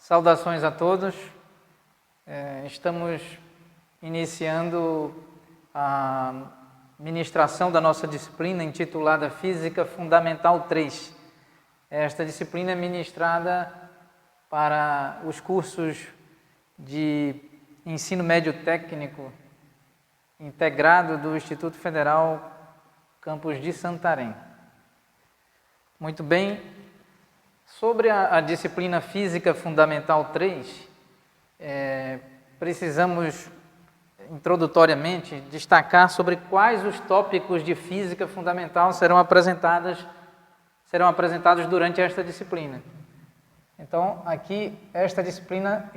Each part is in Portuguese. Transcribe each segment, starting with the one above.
Saudações a todos. Estamos iniciando a ministração da nossa disciplina intitulada Física Fundamental 3. Esta disciplina é ministrada para os cursos de ensino médio técnico integrado do Instituto Federal Campus de Santarém. Muito bem. Sobre a disciplina Física Fundamental 3, precisamos, introdutoriamente, destacar sobre quais os tópicos de Física Fundamental serão apresentados durante esta disciplina. Então, aqui, esta disciplina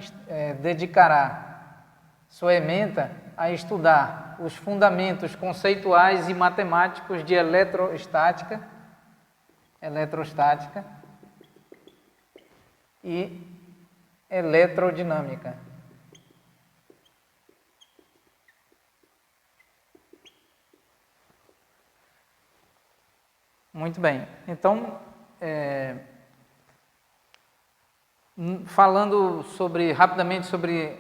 dedicará sua ementa a estudar os fundamentos conceituais e matemáticos de eletrostática e eletrodinâmica. Muito bem. Então, falando rapidamente sobre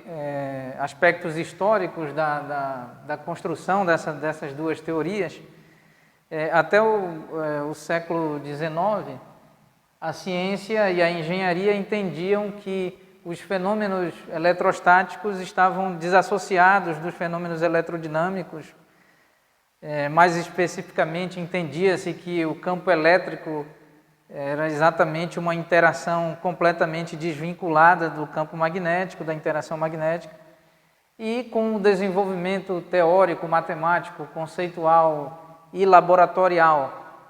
aspectos históricos da construção dessas duas teorias, até o século XIX, a ciência e a engenharia entendiam que os fenômenos eletrostáticos estavam desassociados dos fenômenos eletrodinâmicos. Mais especificamente, entendia-se que o campo elétrico era exatamente uma interação completamente desvinculada do campo magnético, da interação magnética. E com o desenvolvimento teórico, matemático, conceitual e laboratorial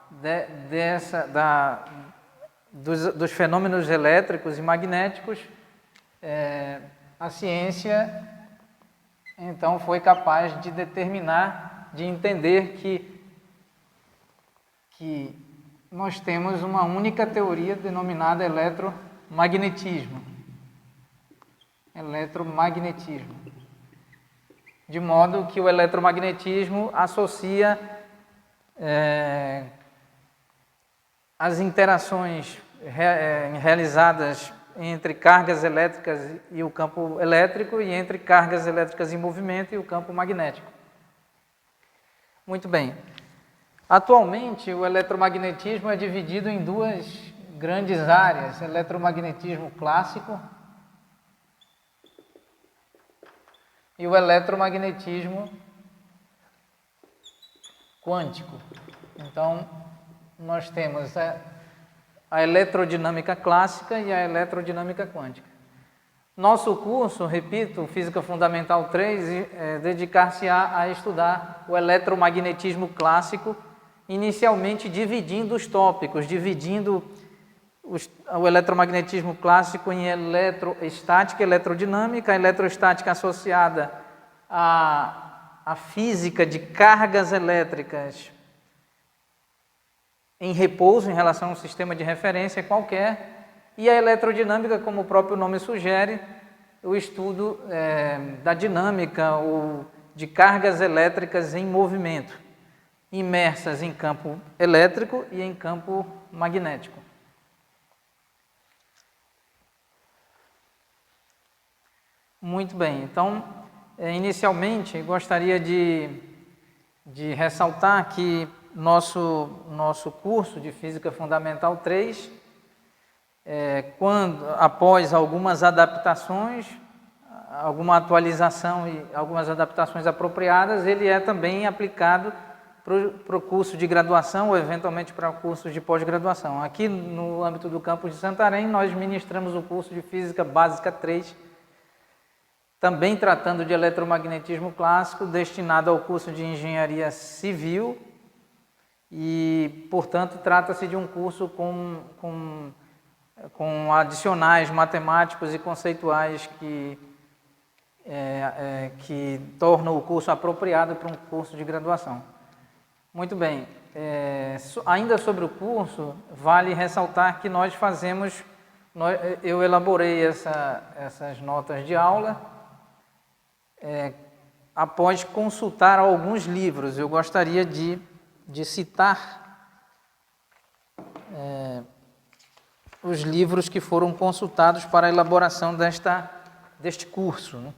dos fenômenos elétricos e magnéticos, a ciência então foi capaz de determinar, de entender que nós temos uma única teoria denominada eletromagnetismo. De modo que o eletromagnetismo associa as interações realizadas entre cargas elétricas e o campo elétrico e entre cargas elétricas em movimento e o campo magnético. Muito bem. Atualmente, o eletromagnetismo é dividido em duas grandes áreas: eletromagnetismo clássico e o eletromagnetismo quântico. Então, nós temos a eletrodinâmica clássica e a eletrodinâmica quântica. Nosso curso, repito, Física Fundamental 3, dedicar-se-á a estudar o eletromagnetismo clássico, inicialmente dividindo os tópicos, dividindo o eletromagnetismo clássico em eletroestática e eletrodinâmica, a eletroestática associada à física de cargas elétricas em repouso em relação a um sistema de referência qualquer, e a eletrodinâmica, como o próprio nome sugere, o estudo da dinâmica ou de cargas elétricas em movimento, imersas em campo elétrico e em campo magnético. Muito bem, então, inicialmente, gostaria de ressaltar que nosso curso de Física Fundamental 3, após algumas adaptações, alguma atualização e algumas adaptações apropriadas, ele é também aplicado para o curso de graduação ou eventualmente para cursos de pós-graduação. Aqui no âmbito do campus de Santarém, nós ministramos o curso de Física Básica 3, também tratando de eletromagnetismo clássico, destinado ao curso de Engenharia Civil e, portanto, trata-se de um curso com adicionais matemáticos e conceituais que tornam o curso apropriado para um curso de graduação. Muito bem. Ainda sobre o curso, vale ressaltar que eu elaborei essas notas de aula após consultar alguns livros. Eu gostaria de citar os livros que foram consultados para a elaboração deste curso, né?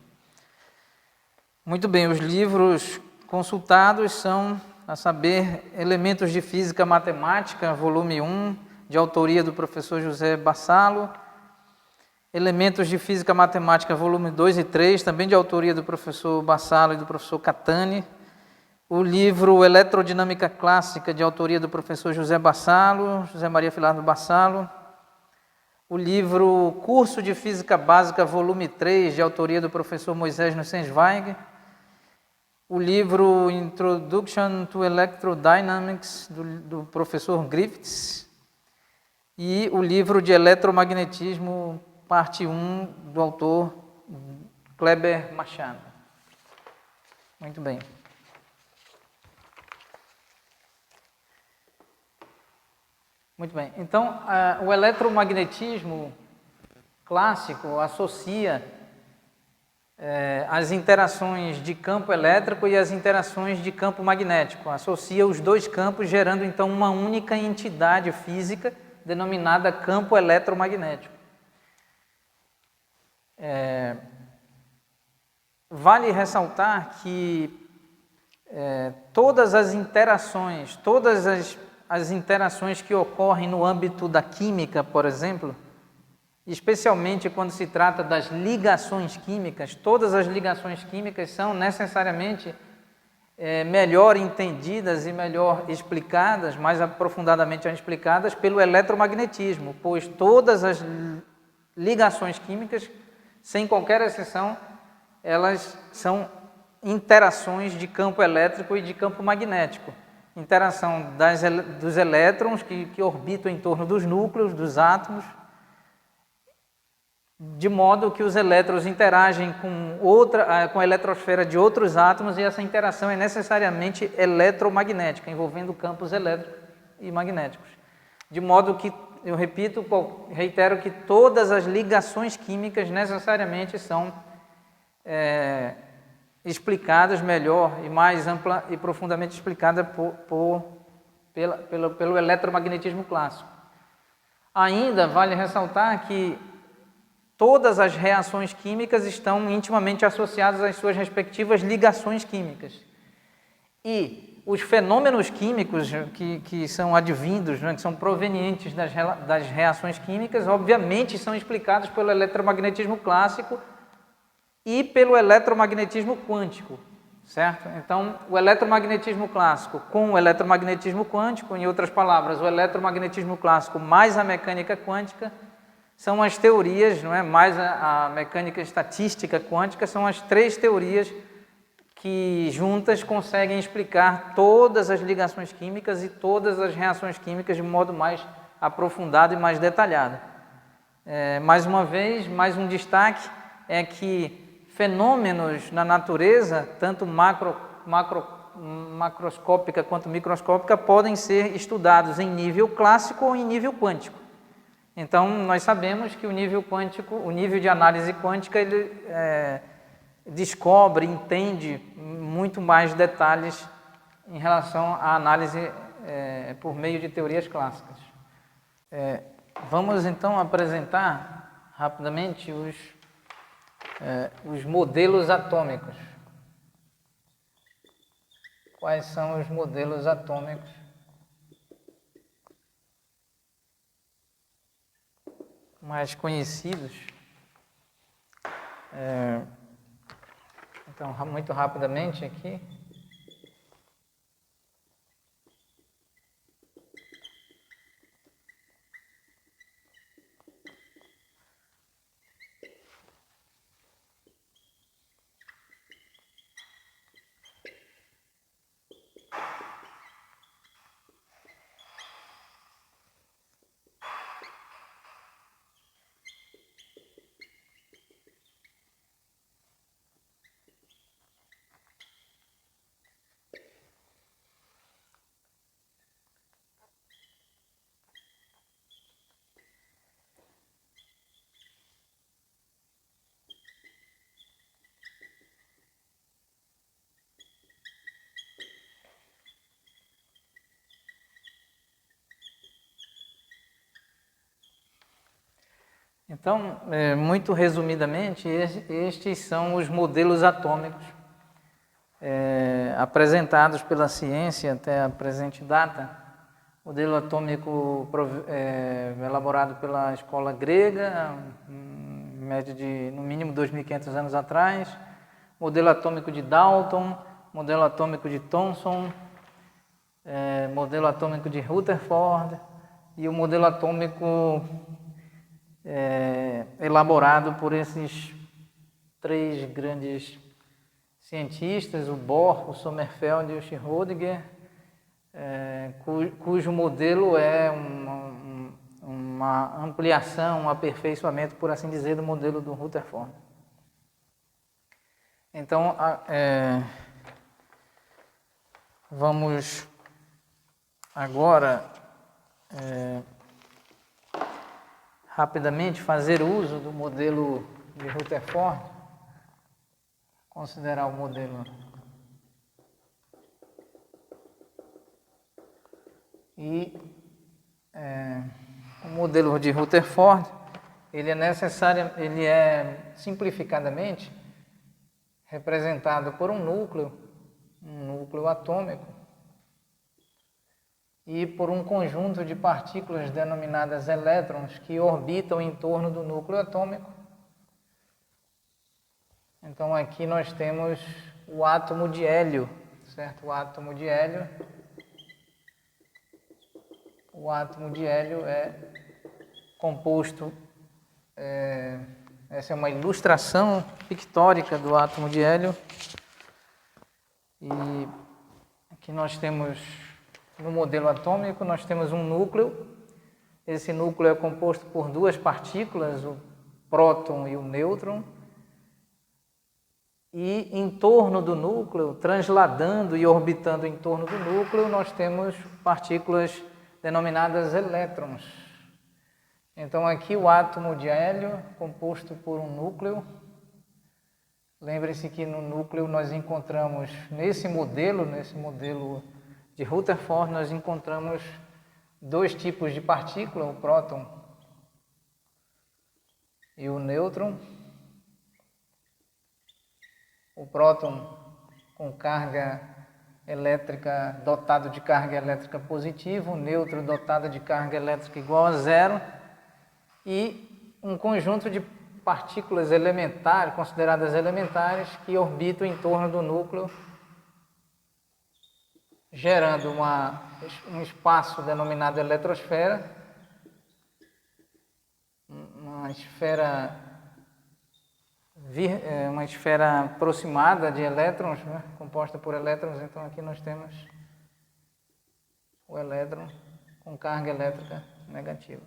Muito bem, os livros consultados são, a saber, Elementos de Física Matemática, volume 1, de autoria do professor José Bassalo, Elementos de Física Matemática, volume 2 e 3, também de autoria do professor Bassalo e do professor Catani, o livro Eletrodinâmica Clássica, de autoria do professor José Bassalo, José Maria Filardo Bassalo, o livro Curso de Física Básica, volume 3, de autoria do professor Moisés Nussensweig, o livro Introduction to Electrodynamics, do professor Griffiths, e o livro de Eletromagnetismo, parte 1, do autor Kleber Machado. Muito bem. Muito bem. Então, o eletromagnetismo clássico associa as interações de campo elétrico e as interações de campo magnético. Associa os dois campos, gerando então uma única entidade física denominada campo eletromagnético. Vale ressaltar que todas as interações que ocorrem no âmbito da química, por exemplo, especialmente quando se trata das ligações químicas, todas as ligações químicas são necessariamente melhor entendidas e melhor explicadas, mais aprofundadamente explicadas pelo eletromagnetismo, pois todas as ligações químicas, sem qualquer exceção, elas são interações de campo elétrico e de campo magnético. Interação dos elétrons que orbitam em torno dos núcleos, dos átomos, de modo que os elétrons interagem com a eletrosfera de outros átomos, e essa interação é necessariamente eletromagnética, envolvendo campos elétricos e magnéticos. De modo que, eu reitero que todas as ligações químicas necessariamente são explicadas melhor e mais ampla e profundamente explicadas pelo eletromagnetismo clássico. Ainda vale ressaltar que todas as reações químicas estão intimamente associadas às suas respectivas ligações químicas. E os fenômenos químicos que são advindos, que são provenientes das reações químicas, obviamente são explicados pelo eletromagnetismo clássico e pelo eletromagnetismo quântico, certo? Então, o eletromagnetismo clássico com o eletromagnetismo quântico, em outras palavras, o eletromagnetismo clássico mais a mecânica quântica, são as teorias, não é? Mais a mecânica estatística quântica, são as três teorias que juntas conseguem explicar todas as ligações químicas e todas as reações químicas de modo mais aprofundado e mais detalhado. Mais uma vez, mais um destaque é que fenômenos na natureza, tanto macroscópica quanto microscópica, podem ser estudados em nível clássico ou em nível quântico. Então, nós sabemos que o nível quântico, o nível de análise quântica, ele descobre, entende muito mais detalhes em relação à análise por meio de teorias clássicas. Vamos então apresentar rapidamente os modelos atômicos. Quais são os modelos atômicos mais conhecidos? Então, muito rapidamente aqui. Então, muito resumidamente, estes são os modelos atômicos apresentados pela ciência até a presente data. Modelo atômico elaborado pela escola grega, em média de no mínimo 2.500 anos atrás. Modelo atômico de Dalton, modelo atômico de Thomson, modelo atômico de Rutherford e o modelo atômico elaborado por esses três grandes cientistas, o Bohr, o Sommerfeld e o Schrödinger, cujo modelo é uma ampliação, um aperfeiçoamento, por assim dizer, do modelo do Rutherford. Então, vamos agora rapidamente fazer uso do modelo de Rutherford, considerar o modelo e o modelo de Rutherford, ele é simplificadamente representado por um núcleo atômico e por um conjunto de partículas denominadas elétrons que orbitam em torno do núcleo atômico. Então aqui nós temos o átomo de hélio, certo? O átomo de hélio é composto, essa é uma ilustração pictórica do átomo de hélio. E aqui nós temos, no modelo atômico, nós temos um núcleo. Esse núcleo é composto por duas partículas, o próton e o nêutron. E em torno do núcleo, transladando e orbitando em torno do núcleo, nós temos partículas denominadas elétrons. Então aqui o átomo de hélio, composto por um núcleo. Lembre-se que no núcleo nós encontramos, nesse modelo de Rutherford, nós encontramos dois tipos de partícula, o próton e o nêutron. O próton com carga elétrica, dotado de carga elétrica positiva, o nêutron dotado de carga elétrica igual a zero, e um conjunto de partículas elementares, consideradas elementares, que orbitam em torno do núcleo, gerando um espaço denominado eletrosfera, uma esfera aproximada de elétrons, né, composta por elétrons. Então aqui nós temos o elétron com carga elétrica negativa.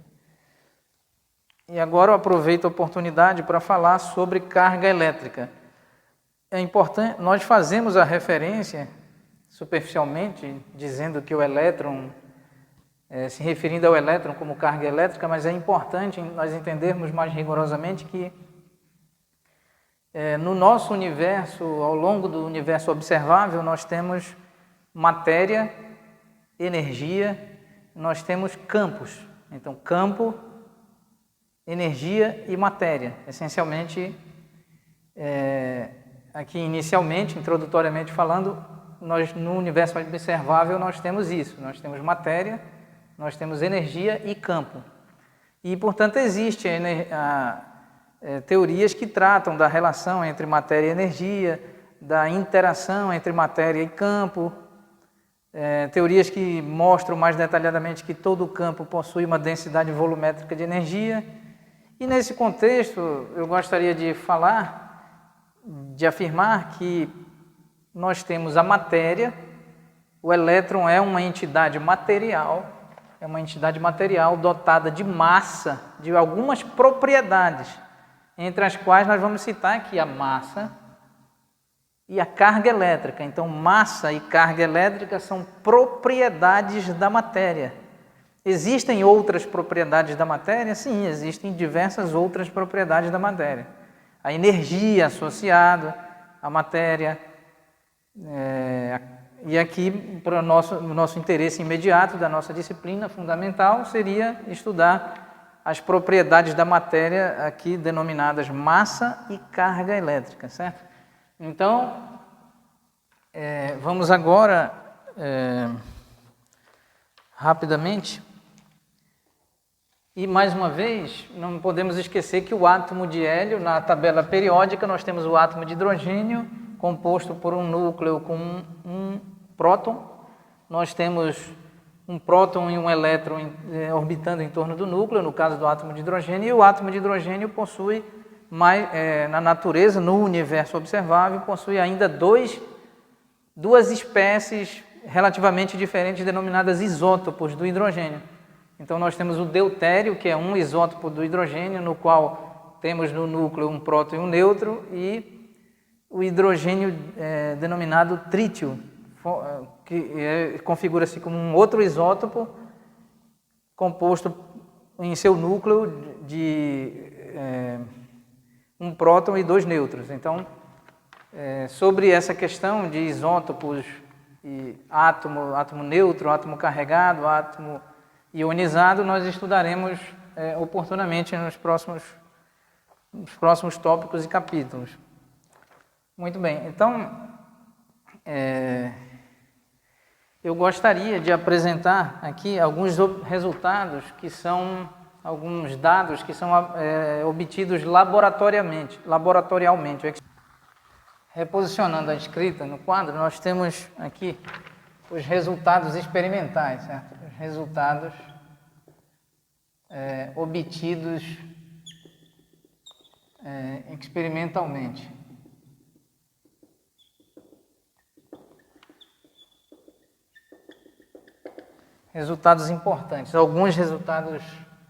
E agora eu aproveito a oportunidade para falar sobre carga elétrica. É importante, nós fazemos a referência superficialmente, dizendo que o elétron, se referindo ao elétron como carga elétrica, mas é importante nós entendermos mais rigorosamente que no nosso universo, ao longo do universo observável, nós temos matéria, energia, nós temos campos. Então, campo, energia e matéria. Essencialmente, aqui inicialmente, introdutoriamente falando, nós no universo observável nós temos isso. Nós temos matéria, nós temos energia e campo. E, portanto, existem teorias que tratam da relação entre matéria e energia, da interação entre matéria e campo, teorias que mostram mais detalhadamente que todo campo possui uma densidade volumétrica de energia. E nesse contexto, eu gostaria de afirmar que nós temos a matéria, o elétron é uma entidade material, dotada de massa, de algumas propriedades, entre as quais nós vamos citar aqui a massa e a carga elétrica. Então, massa e carga elétrica são propriedades da matéria. Existem outras propriedades da matéria? Sim, existem diversas outras propriedades da matéria. A energia associada à matéria, e aqui, para o nosso interesse imediato da nossa disciplina fundamental, seria estudar as propriedades da matéria aqui denominadas massa e carga elétrica, certo? Então, vamos agora, rapidamente, e mais uma vez, não podemos esquecer que o átomo de hélio, na tabela periódica, nós temos o átomo de hidrogênio, composto por um núcleo com um próton. Nós temos um próton e um elétron orbitando em torno do núcleo, no caso do átomo de hidrogênio, e o átomo de hidrogênio possui, na natureza, no universo observável, possui ainda duas espécies relativamente diferentes, denominadas isótopos do hidrogênio. Então, nós temos o deutério, que é um isótopo do hidrogênio, no qual temos no núcleo um próton e um nêutron, e o hidrogênio denominado trítio, que configura-se como um outro isótopo composto em seu núcleo de um próton e 2 nêutrons. Então, sobre essa questão de isótopos e átomo neutro, átomo carregado, átomo ionizado, nós estudaremos oportunamente nos próximos tópicos e capítulos. Muito bem, então, eu gostaria de apresentar aqui alguns resultados que são, alguns dados que são obtidos laboratorialmente. Reposicionando a escrita no quadro, nós temos aqui os resultados experimentais, certo? Os resultados obtidos experimentalmente. Resultados importantes, alguns resultados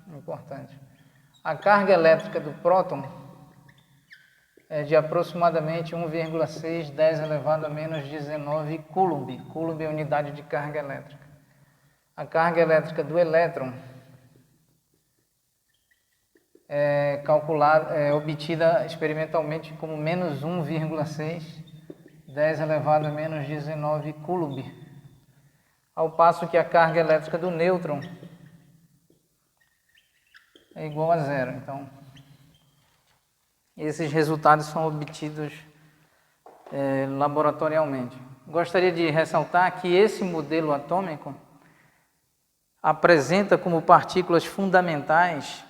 importantes. A carga elétrica do próton é de aproximadamente 1,6 10 elevado a menos 19 coulomb. Coulomb é unidade de carga elétrica. A carga elétrica do elétron é obtida experimentalmente como menos 1,6 10 elevado a menos 19 coulomb. Ao passo que a carga elétrica do nêutron é igual a zero. Então, esses resultados são obtidos laboratorialmente. Gostaria de ressaltar que esse modelo atômico apresenta como partículas fundamentais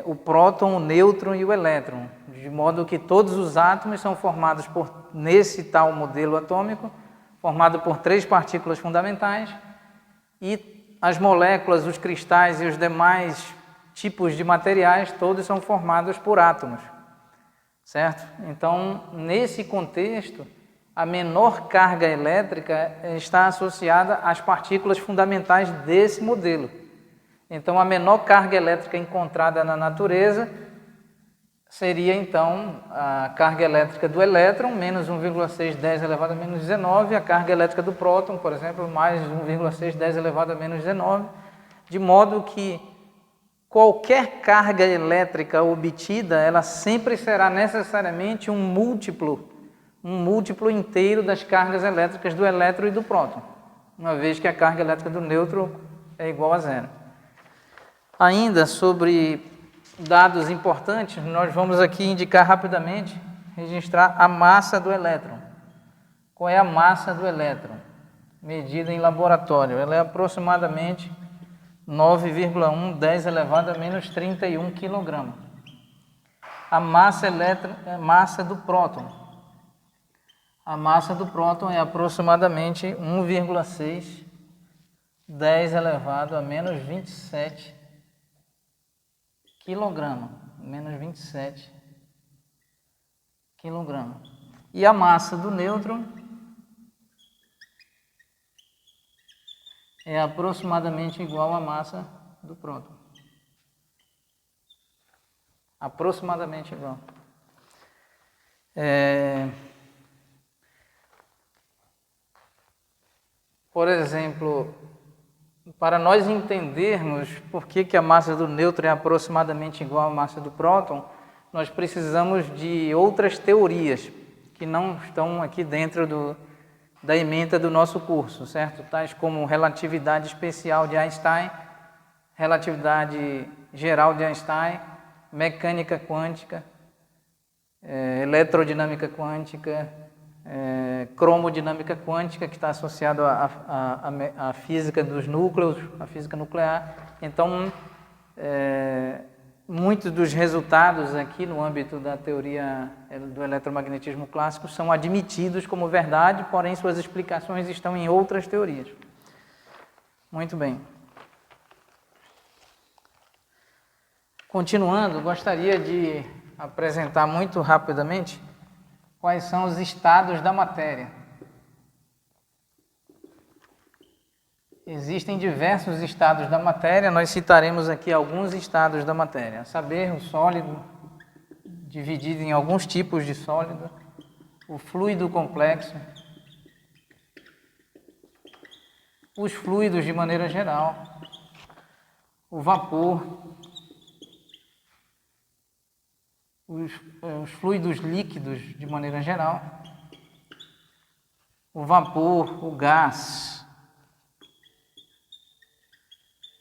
o próton, o nêutron e o elétron, de modo que todos os átomos são formados nesse tal modelo atômico, formado por 3 partículas fundamentais, e as moléculas, os cristais e os demais tipos de materiais, todos são formados por átomos, certo? Então, nesse contexto, a menor carga elétrica está associada às partículas fundamentais desse modelo. Então, a menor carga elétrica encontrada na natureza seria, então, a carga elétrica do elétron, menos 1,6 10 elevado a menos 19, a carga elétrica do próton, por exemplo, mais 1,6 10 elevado a menos 19, de modo que qualquer carga elétrica obtida, ela sempre será necessariamente um múltiplo inteiro das cargas elétricas do elétron e do próton, uma vez que a carga elétrica do nêutron é igual a zero. Ainda sobre dados importantes, nós vamos aqui indicar rapidamente, registrar a massa do elétron. Qual é a massa do elétron? Medida em laboratório. Ela é aproximadamente 9,1 10 elevado a menos 31 kg. A massa do próton. A massa do próton é aproximadamente 1,6 10 elevado a menos 27 kg. Menos 27 kg. E a massa do nêutron é aproximadamente igual à massa do próton. Aproximadamente igual. Por exemplo, para nós entendermos por que a massa do nêutron é aproximadamente igual à massa do próton, nós precisamos de outras teorias que não estão aqui dentro da ementa do nosso curso, certo? Tais como relatividade especial de Einstein, relatividade geral de Einstein, mecânica quântica, eletrodinâmica quântica, cromodinâmica quântica, que está associado à física dos núcleos, à física nuclear. Então, muitos dos resultados aqui no âmbito da teoria do eletromagnetismo clássico são admitidos como verdade, porém suas explicações estão em outras teorias. Muito bem. Continuando, gostaria de apresentar muito rapidamente quais são os estados da matéria. Existem diversos estados da matéria, nós citaremos aqui alguns estados da matéria, a saber, o sólido, dividido em alguns tipos de sólido, o fluido complexo, os fluidos de maneira geral, o vapor, os fluidos líquidos de maneira geral, o vapor, o gás,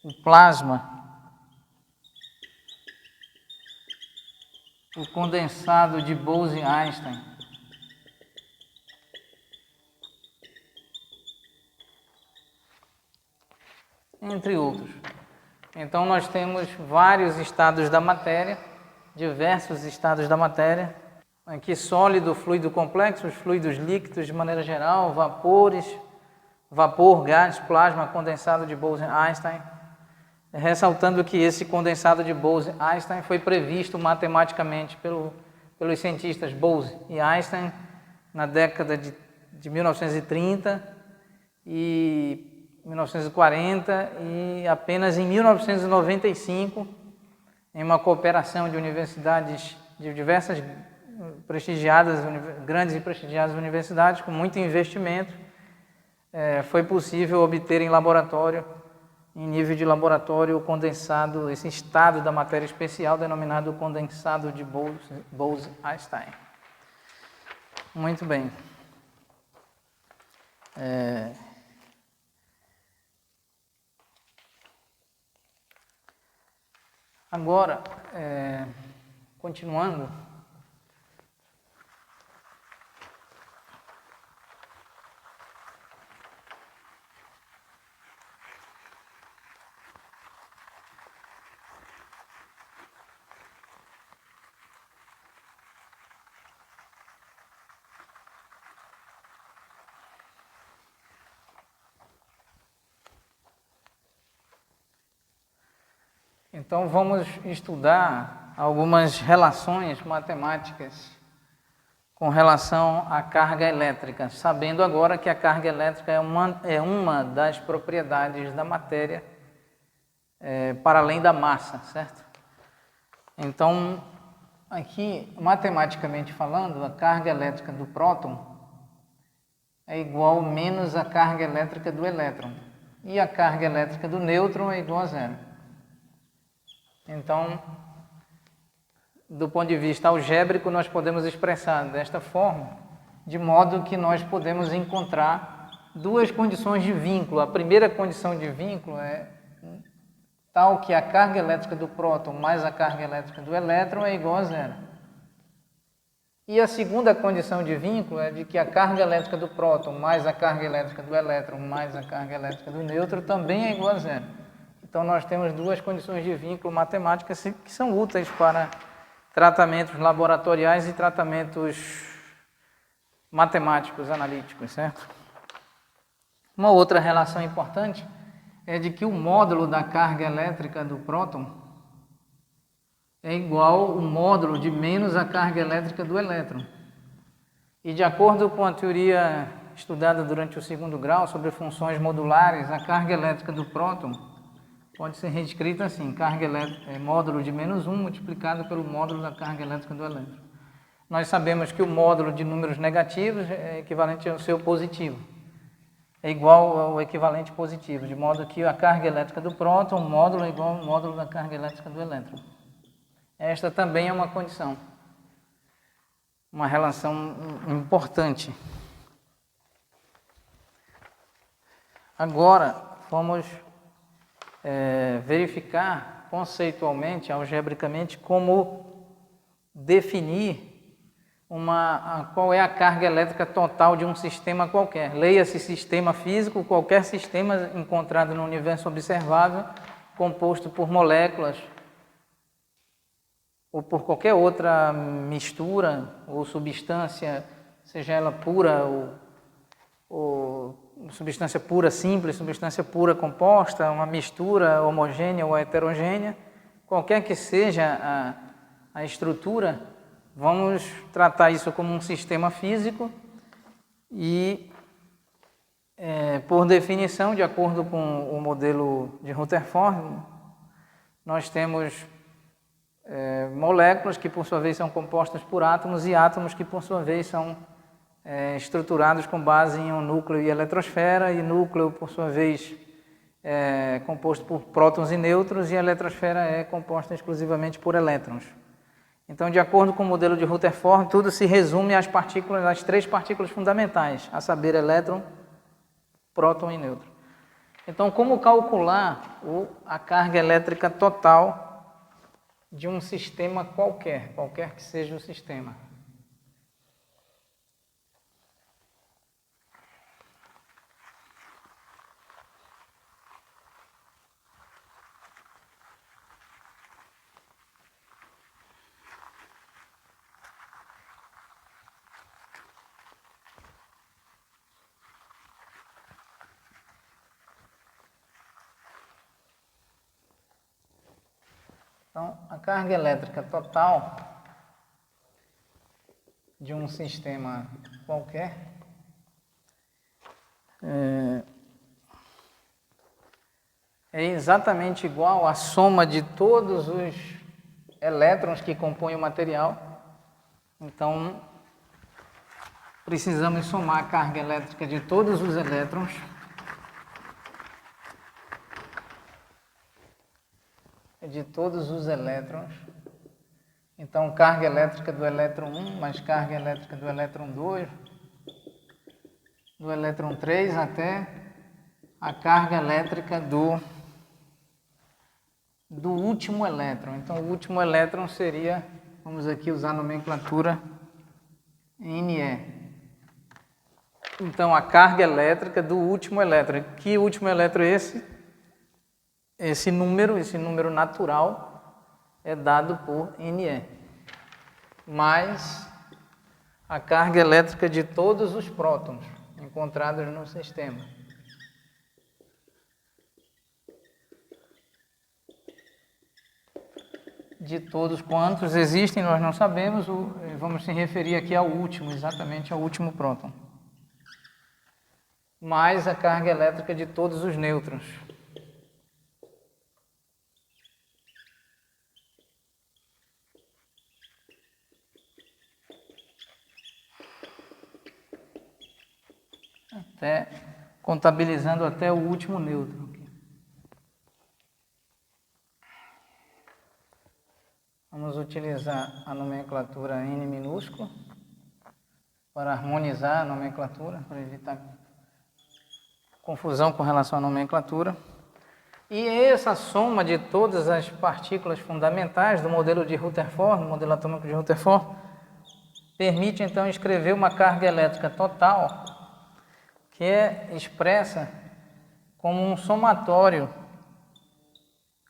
o plasma, o condensado de Bose-Einstein, entre outros. Então nós temos vários estados da matéria, diversos estados da matéria, aqui sólido, fluido complexo, os fluidos líquidos de maneira geral, vapores, vapor, gás, plasma, condensado de Bose-Einstein, ressaltando que esse condensado de Bose-Einstein foi previsto matematicamente pelos cientistas Bose e Einstein na década de 1930 e 1940 e apenas em 1995, em uma cooperação de universidades, de diversas prestigiadas, grandes e prestigiadas universidades, com muito investimento, foi possível obter em laboratório, em nível de laboratório, o condensado, esse estado da matéria especial denominado condensado de Bose-Einstein. Muito bem. Agora, continuando, então vamos estudar algumas relações matemáticas com relação à carga elétrica, sabendo agora que a carga elétrica é uma das propriedades da matéria para além da massa, certo? Então, aqui, matematicamente falando, a carga elétrica do próton é igual menos a carga elétrica do elétron, e a carga elétrica do nêutron é igual a zero. Então, do ponto de vista algébrico, nós podemos expressar desta forma, de modo que nós podemos encontrar duas condições de vínculo. A primeira condição de vínculo é tal que a carga elétrica do próton mais a carga elétrica do elétron é igual a zero. E a segunda condição de vínculo é de que a carga elétrica do próton mais a carga elétrica do elétron mais a carga elétrica do nêutron também é igual a zero. Então, nós temos duas condições de vínculo matemáticas que são úteis para tratamentos laboratoriais e tratamentos matemáticos, analíticos, certo? Uma outra relação importante é de que o módulo da carga elétrica do próton é igual ao módulo de menos a carga elétrica do elétron. E de acordo com a teoria estudada durante o segundo grau sobre funções modulares, a carga elétrica do próton pode ser reescrita assim, módulo de menos 1 multiplicado pelo módulo da carga elétrica do elétron. Nós sabemos que o módulo de números negativos é equivalente ao seu positivo. É igual ao equivalente positivo, de modo que a carga elétrica do próton, o módulo é igual ao módulo da carga elétrica do elétron. Esta também é uma condição, uma relação importante. Agora, vamos verificar conceitualmente, algebricamente, como definir qual é a carga elétrica total de um sistema qualquer. Leia-se sistema físico, qualquer sistema encontrado no universo observável, composto por moléculas ou por qualquer outra mistura ou substância, seja ela pura ou substância pura simples, substância pura composta, uma mistura homogênea ou heterogênea, qualquer que seja a estrutura, vamos tratar isso como um sistema físico e, por definição, de acordo com o modelo de Rutherford, nós temos moléculas que, por sua vez, são compostas por átomos e átomos que, por sua vez, são estruturados com base em um núcleo e eletrosfera, e núcleo, por sua vez, é composto por prótons e nêutrons, e a eletrosfera é composta exclusivamente por elétrons. Então, de acordo com o modelo de Rutherford, tudo se resume às três partículas fundamentais, a saber, elétron, próton e nêutron. Então, como calcular a carga elétrica total de um sistema qualquer que seja o sistema? Então, a carga elétrica total de um sistema qualquer é exatamente igual à soma de todos os elétrons que compõem o material. Então, precisamos somar a carga elétrica de todos os elétrons Então, carga elétrica do elétron 1 mais carga elétrica do elétron 2, do elétron 3 até a carga elétrica do último elétron. Então, o último elétron seria, vamos aqui usar a nomenclatura Ne. Então, a carga elétrica do último elétron. Que último elétron é esse? Esse número natural é dado por Ne, mais a carga elétrica de todos os prótons encontrados no sistema. De todos quantos existem, nós não sabemos, vamos se referir aqui ao último, exatamente ao último próton. Mais a carga elétrica de todos os nêutrons. Contabilizando até o último nêutron. Vamos utilizar a nomenclatura N minúsculo para harmonizar a nomenclatura, para evitar confusão com relação à nomenclatura. E essa soma de todas as partículas fundamentais do modelo de Rutherford, do modelo atômico de Rutherford, permite então escrever uma carga elétrica total que é expressa como um somatório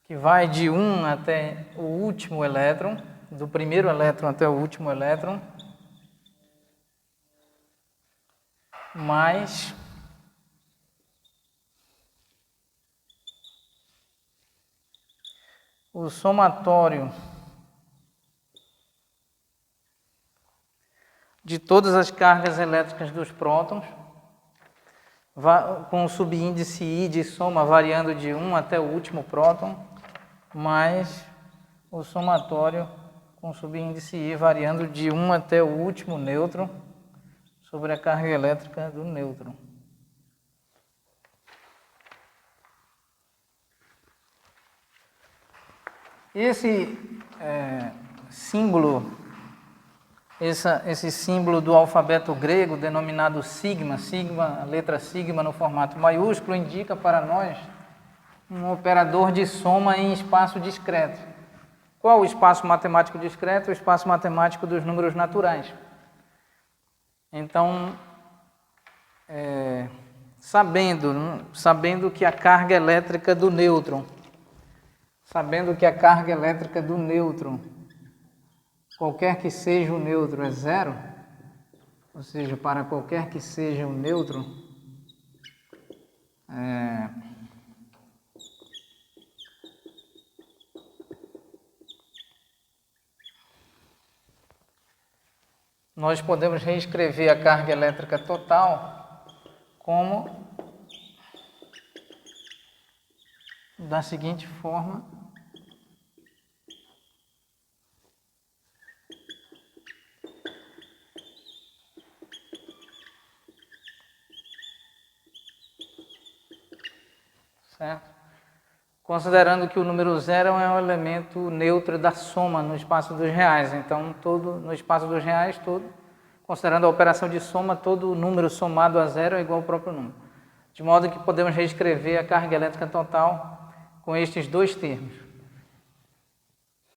que vai de 1 até o último elétron, do primeiro elétron até o último elétron, mais o somatório de todas as cargas elétricas dos prótons, com o subíndice I de soma variando de 1 até o último próton, mais o somatório com o subíndice I variando de 1 até o último nêutron sobre a carga elétrica do nêutron. Esse símbolo, esse símbolo do alfabeto grego denominado sigma, a letra sigma no formato maiúsculo, indica para nós um operador de soma em espaço discreto. Qual o espaço matemático discreto? O espaço matemático dos números naturais. Então, sabendo que a carga elétrica do nêutron, qualquer que seja o nêutron, é zero, ou seja, para qualquer que seja o nêutron, nós podemos reescrever a carga elétrica total como da seguinte forma. Certo? Considerando que o número zero é um elemento neutro da soma no espaço dos reais. Então, no espaço dos reais, considerando a operação de soma, todo número somado a zero é igual ao próprio número. De modo que podemos reescrever a carga elétrica total com estes dois termos.